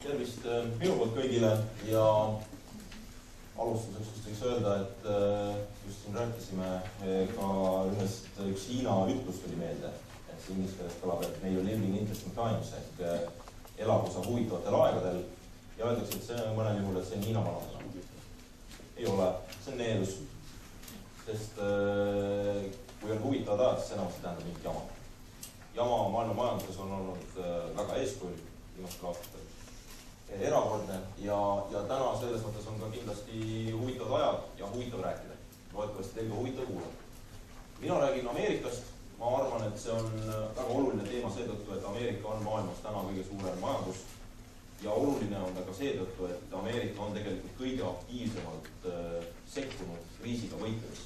Tervist minu poolt kõigile ja alustuseks just võiks öelda, et just siin rääkisime ka üks Hiina ütlus tuli meelde, et see inglise keeles kõlab, et may you live in interesting times ehk elagu sa huvitavatel aegadel ja öeldakse, et see mõnel juhul, et see on Hiina vanasõna. Ei ole, see on needus, sest kui on huvitavad ajad, siis enamasti tähendab mingit jama. Jama maailma majanduses on olnud väga eeskujulik viimastel aastatel. Erakordne ja täna selles mõttes on ka kindlasti huvitavad ajad ja huvitav rääkida. Loodetavasti teil ka huvitav kuulata. Mina räägin Ameerikast. Ma arvan, et see on väga oluline teema seetõttu, et Ameerika on maailmas täna kõige suurem majandus ja oluline on ka seetõttu, et Ameerika on tegelikult kõige aktiivsemalt sekkunud kriisiga võitlemis.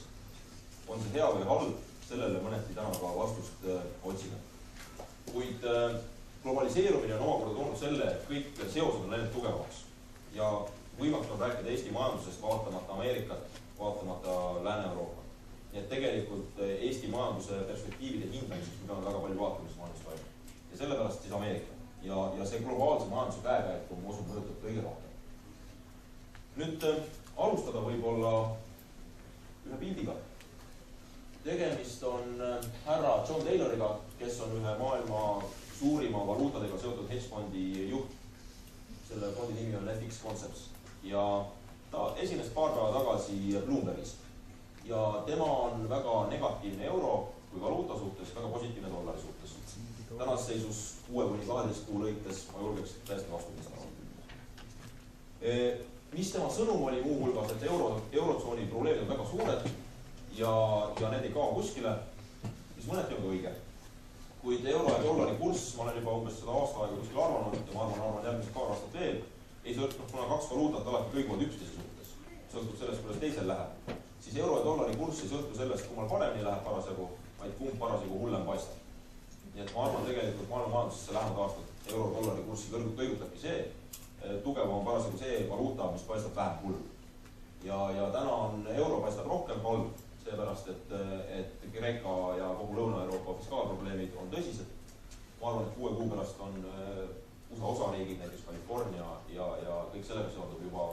On see hea või halb, sellele mõneti täna ka vastust otsime. Kuid globaliseerumine on omakorda toonud selle, et kõik seosed on läinud tugevamaks ja võimatu on rääkida Eesti majandusest vaatamata Ameerikat, vaatamata Lääne-Euroopa. Nii et tegelikult Eesti majanduse perspektiivide hindamiseks me peame väga palju vaatama, mis maailmas toimub. Ja sellepärast siis Ameerika. Ja see globaalse majanduse käekäiku osub mõjutab kõige rohkem. Nüüd alustada võib-olla ühe pildiga. Tegemist on härra John Tayloriga, kes on ühe maailma suurima valuutadega seotud hedgefondi juht. Selle fondi nimi on FX Concepts ja ta esines paar päeva tagasi Bloombergis. Ja tema on väga negatiivne euro kui valuuta suhtes, väga positiivne dollari suhtes. Tänas seisus 6-12 kuu lõikes ma julgeks täiesti vastupidi saada. Mis tema sõnum oli muu hulgas, et eurotsooni probleemid on väga suured ja need ei kao kuskile, mis mõneti on ka õige. Kuid euro ja dollari kurss, ma olen juba umbes seda aasta aega kuskil arvanud ja ma arvan järgmised paar aastat veel, ei sõltub, kuna kaks valuutat alati kõiguvad üksteise suhtes, sõltub sellest, kuidas teisel läheb, siis euro ja dollari kurss ei sõltu sellest, kummal paremini läheb parasjagu, vaid kumb parasjagu hullem paistab. Nii et ma arvan tegelikult maailma majandusesse lähemad aastat euro ja dollari kurssi kõigutabki see, tugevam on parasjagu see valuuta, mis paistab vähem hull. Ja täna on euro paistab rohkem halb, seepärast, et Kreeka ja kogu Lõuna-Euroopa fiskaalprobleemid on tõsised. Ma arvan, et 6 kuu pärast on USA osariigid, näiteks California ja kõik sellega seondub juba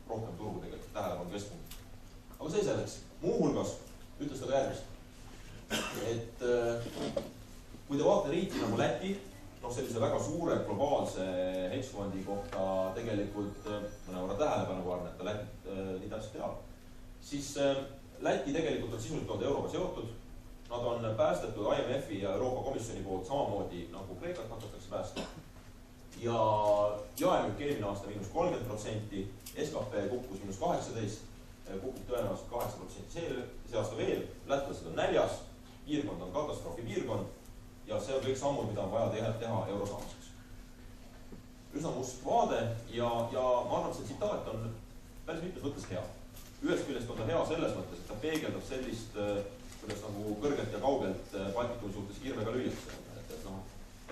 rohkem turgu tegelikult tähelepanu keskpunkt. Aga see selleks. Muu hulgas ütles ta ka järgmist, et kui te vaate riiki nagu Läti, sellise väga suure globaalse hedgefondi kohta tegelikult mõnevõrra tähelepanuväärne, et ta Lätit nii täpselt teab, siis Läti tegelikult on sisuliselt euroga seotud. Nad on päästetud IMF-i ja Euroopa Komisjoni poolt samamoodi nagu Kreekat hakatakse päästa. Ja jaemüük eelmine aasta -30%, SKP kukkus -18%, kukub tõenäoliselt 8% see aasta veel, lätlased on näljas, piirkond on katastroofi piirkond ja see on kõik sammud, mida on vaja teha euro saamiseks. Üsna must vaade ja ma arvan, et see tsitaat on päris mitmes mõttes hea. Ühest küljest on ta hea selles mõttes, et ta peegeldab sellist, kuidas nagu kõrgelt ja kaugelt Baltikumi suhtes kirvega lüüakse.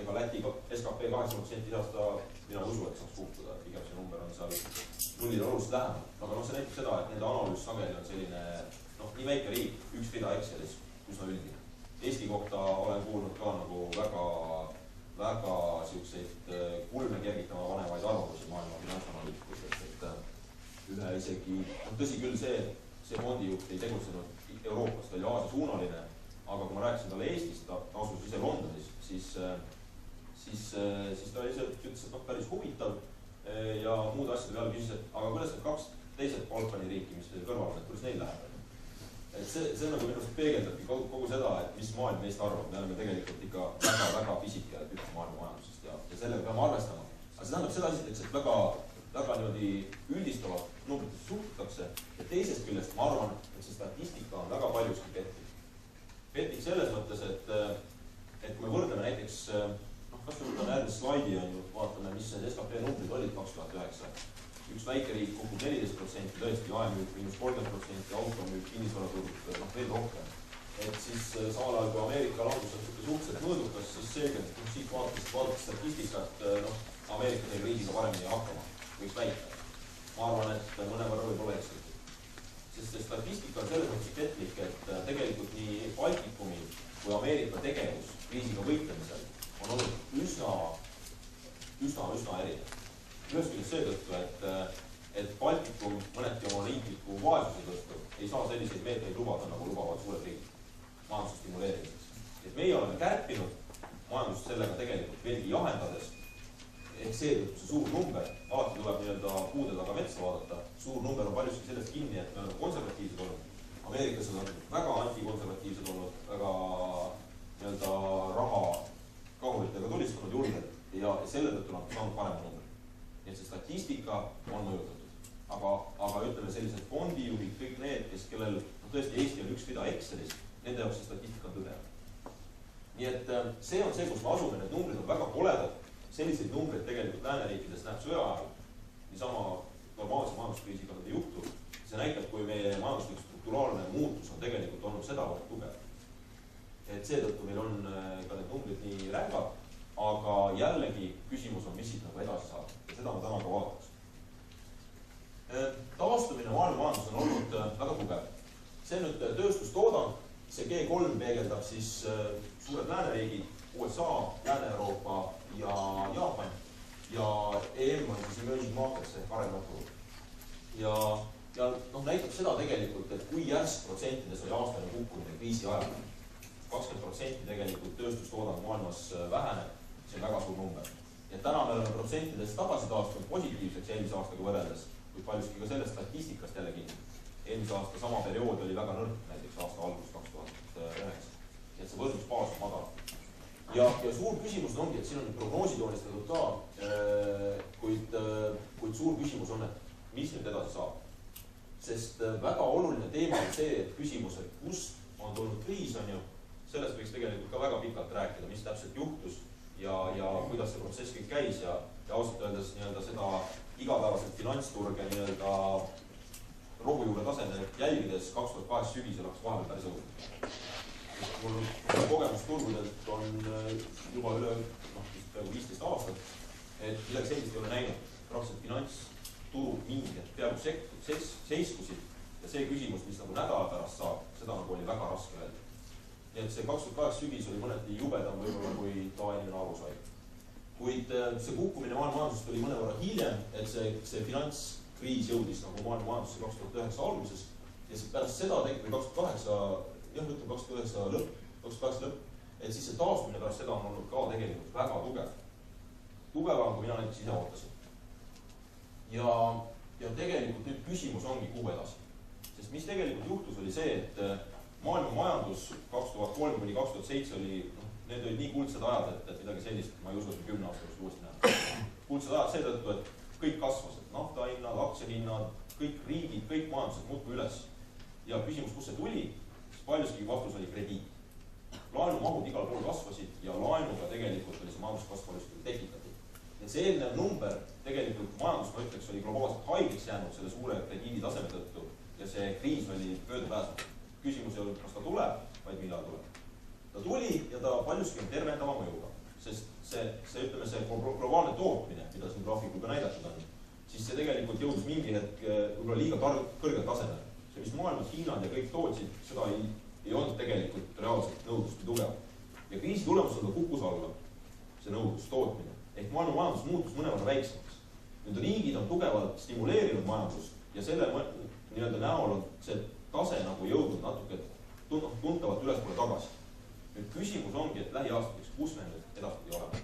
Ega Läti SKP 8% aasta mina usu, et saaks kukkuda. Pigem see number on seal nullile oluliselt lähemal. Aga see näitab seda, et nende analüüs sageli on selline, nii väike riik, üks rida Excelis, üsna üldine. Eesti kohta olen kuulnud ka nagu väga siukseid kulme kergitama vanevaid arvamusi maailma finantsanalüütikutest, ühe isegi, tõsi küll see fondijuht ei tegutsenud Euroopast, ta oli Aasia suunaline, aga kui ma rääkisin talle Eestist, ta asus ise Londonis, siis ta ise ütles, et päris huvitav ja muude asjade peale küsis, et aga kuidas need 2 teised Balkani riiki, mis teil kõrval on, et kuidas neil läheb? Et see nagu minust peegeldabki kogu seda, et mis maailm meist arvab. Me oleme tegelikult ikka väga pisike ühtne maailma majandusest ja sellega peame arvestama. Aga see tähendab seda esiteks, et väga niimoodi üldistavat numbritesse suhtutakse ja teisest küljest ma arvan, et see statistika on väga paljuski pettik. Pettik selles mõttes, et kui me võrdleme näiteks, kas me võtame järgmist slaidi ja vaatame, mis need SKP numbrid olid 2009. Üks väike riik kukub 14%, tõesti jaemüük -30%, automüük, kinnisvaraturg veel rohkem. Et siis samal ajal, kui Ameerika langus on suhteliselt mõõdukas, siis selgelt, siit vaadates statistikat, Ameerika teeb riigiga paremini hakkama, võiks väita. Ma arvan, et mõnevõrra võib olla ekslikult. Sest see statistika on selles mõttes petlik, et tegelikult nii Baltikumi kui Ameerika tegevus kriisiga võitlemisel on olnud üsna erinev. ühest küljest seetõttu, et Baltikum mõneti oma riikliku vaesuse tõttu ei saa selliseid meetmeid lubada, nagu lubavad suured riigid majanduse stimuleerimiseks. Et meie oleme kärpinud majandust sellega tegelikult veelgi jahendades, ehk seetõttu see suur number, alati tuleb nii-öelda puude taga metsa vaadata, suur number on paljuski sellest kinni, et me oleme konservatiivsed olnud. Ameeriklased on väga antikonservatiivsed olnud, väga nii-öelda raha kahuritega tulistanud julgelt ja selle tõttu nad saanud parema numbri. Nii et see statistika on mõjutatud. Aga ütleme sellised fondijuhid, kõik need, kellel tõesti Eesti on üks rida Excelis, nende jaoks see statistika on tõde. Nii et see on see, kus me asume, need numbrid on väga koledad. Selliseid numbreid tegelikult lääneriikides näeb sõja ajal, niisama normaalse majanduskriisiga nad ei juhtu. See näitab, kui meie majanduslik strukturaalne muutus on tegelikult olnud sedavõrd tugev. Et seetõttu meil on ka need numbrid nii rängad, aga jällegi küsimus on, mis siit nagu edasi saab. Ja seda me täna ka vaataks. Taastumine maailma majandus on olnud väga tugev. See on nüüd tööstustoodang, see G3 peegeldab siis suured lääneriigid, USA, Lääne-Euroopa ja Jaapan ja EM on siis emerging markets ehk arenevad turud. Ja näitab seda tegelikult, et kui järsk protsentides oli aastane kukkumine kriisi ajal, 20% tegelikult tööstustoodang maailmas väheneb, see on väga suur number. Ja täna me oleme protsentides tagasi taastunud positiivseks eelmise aastaga võrreldes, kuid paljuski ka sellest statistikast jällegi. Eelmise aasta sama periood oli väga nõrk, näiteks aasta algus 2009. Et see võrdlusbaas on madal. Ja suur küsimus ongi, et siin on prognoosi toonistatud ka, kuid suur küsimus on, et mis nüüd edasi saab. Sest väga oluline teema on see, et küsimus, et kust on tulnud kriis, on ju, sellest võiks tegelikult ka väga pikalt rääkida, mis täpselt juhtus ja kuidas see protsess kõik käis ja ausalt öeldes nii-öelda seda igapäevaselt finantsturge nii-öelda rohujuure taseme jälgides 2008 sügisel oleks vahepeal päris õudne. Mul kogemus turgudelt on juba üle peaaegu 15 aastat, et midagi sellist ei ole näinud. Praktiliselt finantsturud mingid peaaegu seiskusid ja see küsimus, mis nagu nädala pärast saab, seda nagu oli väga raske öelda. Nii et see 2008 sügis oli mõneti jubedam võib-olla, kui tavainimene aru sai. Kuid see kukkumine maailma majandusest oli mõnevõrra hiljem, et see finantskriis jõudis nagu maailma majandusse 2009 alguses ja pärast seda tegelikult 2009 lõpp, et siis see taastumine pärast seda on olnud ka tegelikult väga tugev. Tugevam, kui mina näiteks ise ootasin. Ja tegelikult nüüd küsimus ongi kuhu edasi. Sest mis tegelikult juhtus oli see, et maailma majandus 2003–2007 oli, need olid nii kuldsed ajad, et midagi sellist, ma ei usu, et 10 aasta just uuesti näha. Kuldsed ajad seetõttu, et kõik kasvasid, naftahinnad, aktsiahinnad, kõik riigid, kõik majandused muutku üles. Ja küsimus, kus see tuli? Paljuski vastus oli krediit. Laenumahud igal pool kasvasid ja laenuga tegelikult oli see majanduskasv paljuski tekitatud. Et see eelnev number tegelikult majandus, ma ütleks, oli globaalselt haigeks jäänud selle suure krediidi taseme tõttu ja see kriis oli möödapääsmatu. Küsimus ei olnud, kas ta tuleb, vaid millal tuleb. Ta tuli ja ta paljuski on tervendava mõjuga, sest see globaalne tootmine, mida siin graafikuga näidatud on, siis see tegelikult jõudis mingi hetk võib-olla liiga kõrgel tasemel. See, mis maailmas Hiinad ja kõik tootsid, seda ei olnud tegelikult reaalselt nõudlust tugev. Ja kriisi tulemusel ta kukkus alla, see nõudlus, tootmine. Ehk maailma majandus muutus mõnevõrra väiksemaks. Nüüd riigid on tugevalt stimuleerinud majandust ja selle nii-öelda näol on see tase nagu jõudnud natuke tuntavalt ülespoole tagasi. Nüüd küsimus ongi, et lähiaastateks, kus me nüüd edaspidi oleme.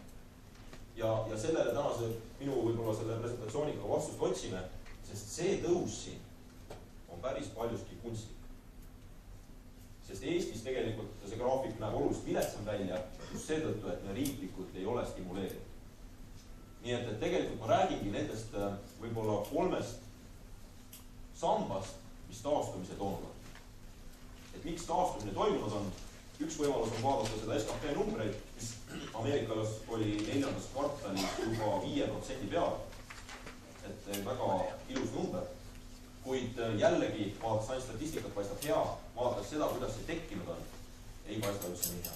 Ja sellele tänase minu võib-olla selle presentatsiooniga vastust otsime, sest see tõus siin on päris paljuski kunstlik. Sest Eestis tegelikult see graafik näeb oluliselt viletsam välja just seetõttu, et me riiklikult ei ole stimuleerinud. Nii et tegelikult ma räägingi nendest võib-olla 3 sambast, mis taastumise toonud. Et miks taastumine toimunud on? Üks võimalus on vaadata seda SKP numbreid, mis Ameerikas oli 4. kvartalis juba 5% peal. Et väga ilus number. Kuid jällegi vaadates ainult statistikat paistab hea, vaadates seda, kuidas see tekkinud on, ei paista üldse nii hea.